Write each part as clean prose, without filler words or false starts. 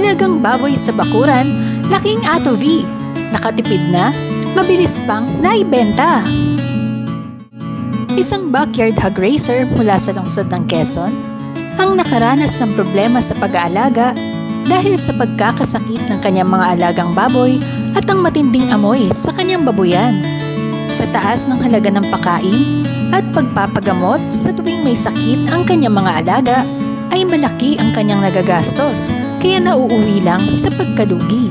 alagang baboy sa bakuran, laking Ato V. Nakatipid na, mabilis pang naibenta. Isang backyard hog raiser mula sa lungsod ng Quezon ang nakaranas ng problema sa pag-aalaga dahil sa pagkakasakit ng kanyang mga alagang baboy at ang matinding amoy sa kanyang babuyan. Sa taas ng halaga ng pagkain at pagpapagamot sa tuwing may sakit ang kanyang mga alaga, ay malaki ang kanyang nagagastos kaya nauuwi lang sa pagkalugi.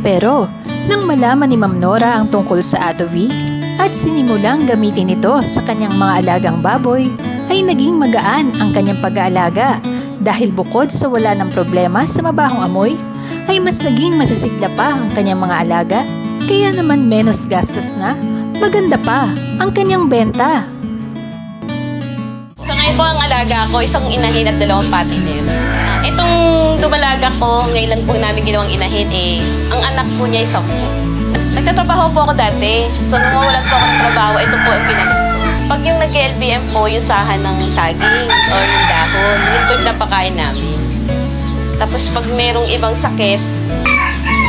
Pero nang malaman ni Ma'am Nora ang tungkol sa Ato V at sinimulang gamitin ito sa kanyang mga alagang baboy, ay naging magaan ang kanyang pag-aalaga dahil bukod sa wala ng problema sa mabahong amoy, ay mas naging masisigla pa ang kanyang mga alaga, kaya naman menos gastos na, maganda pa ang kanyang benta. Sa ngayon po ang alaga ko, isang inahin at 2 patiner. Itong dumalaga ko, ngayon lang po namin ginawang inahin ang anak po niya ay 10. Nagtatrabaho po ako dati, so nung mawalan po ako ng trabaho, ito po ang pinalit ko. Pag yung nag-LBM po, yung sahan ng saging or ng dahon, yun po yung napakain namin. Tapos pag merong ibang sakit,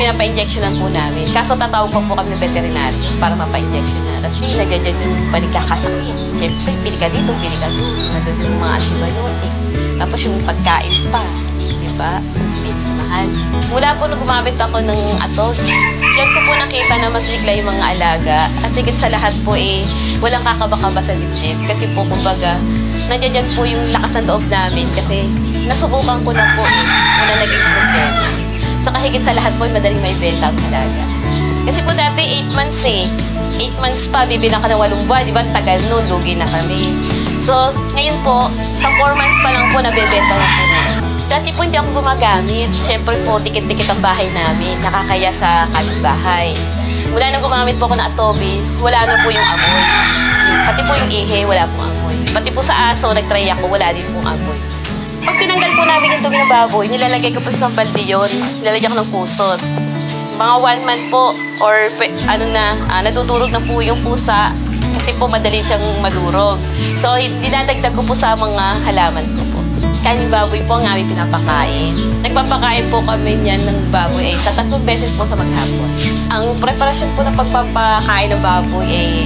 pinapa-injectionan po namin. Kaso tatawag po kami ng veterinary para mapa-injectionan. At yun, nagdadyan yung paligkakasakit. Siyempre, pili ka dito, pili ka doon. Nandun yung mga antibiotic. Tapos yung pagkain pa. Diba? It's mahal. Mula po nung gumamit ako ng Atos, yan ko po nakita na mas ligla yung mga alaga. At higit sa lahat po walang kakaba-kaba sa dibdib. Kasi po, kumbaga, nandiyan po yung lakas ng loob namin. Kasi nasubukan ko na po wala naging problema. Saka higit sa lahat po, madaling may benta ang alaga. Kasi po dati 8 months 8 months pa, bibilang ka ng 8 buwan. Diba? Tagal nun, lugi na kami. So, ngayon po, sa 4 months pa lang po, nabibenta na po na. Dati po hindi ako gumagamit. Siyempre po, dikit-dikit ang bahay namin. Nakakaya sa kapitbahay. Mula nang gumamit po ako ng Atobi, wala na po yung amoy. Pati po yung ihe, wala pong amoy. Pati po sa aso, nag-try ako, wala din pong amoy. Pag tinanggal po namin yung tumi ng baboy, nilalagay ko po sa balde yun. Nilalagyan ko ng pusot. Mga 1 month po, or natutulog na po yung pusa kasi po madali siyang madurog. So, dinadagdag ko po sa mga halaman ko po. Kaning baboy po ang aming pinapakain. Nagpapakain po kami niyan ng baboy sa 3 beses po sa maghapon. Ang preparasyon po ng pagpapakain ng baboy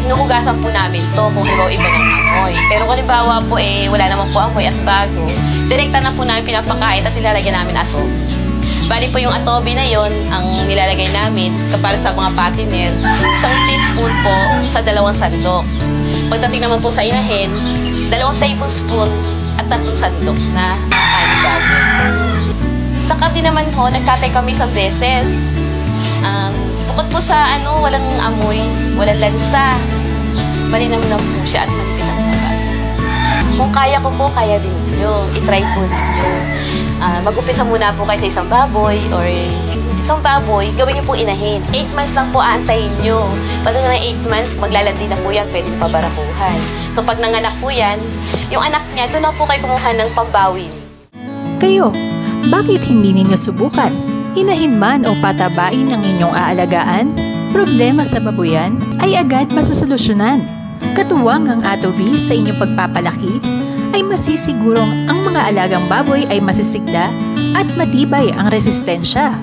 inuhugasan po namin to kung iba ng amoy. Pero kung halimbawa po wala naman po amoy at bago, direkta na po namin pinapakain at nilalagyan namin atobi. Bali po yung atobi na yon ang nilalagay namin para sa mga patiner, 1 teaspoon po sa 2 sandok. Pagdating naman po sa inahin, 2 tablespoon at 3 sandok na kanin baboy. Sa kape naman po, nagkatay kami 1 beses. Bukod po sa walang amoy, walang lansa, malinam na po siya at manipis ang taba. Kung kaya ko po, kaya din niyo. I-try po ninyo. Mag-upisa muna po kayo sa isang baboy or isang baboy, gawin niyo po inahin. 8 months lang po aantayin niyo. Pag na 8 months, maglalandi na po yan, pwede pa barakuhan. So pag nanganak po yan, yung anak niya, doon na po kayo kumuha ng pambawin. Kayo, bakit hindi ninyo subukan? Inahin man o patabain ang inyong aalagaan, problema sa babuyan ay agad masusolusyonan. Katuwang ang Ato V sa inyong pagpapalaki, ay masisigurong ang mga alagang baboy ay masisigla at matibay ang resistensya.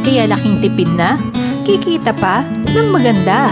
Kaya laking tipid na, kikita pa ng maganda.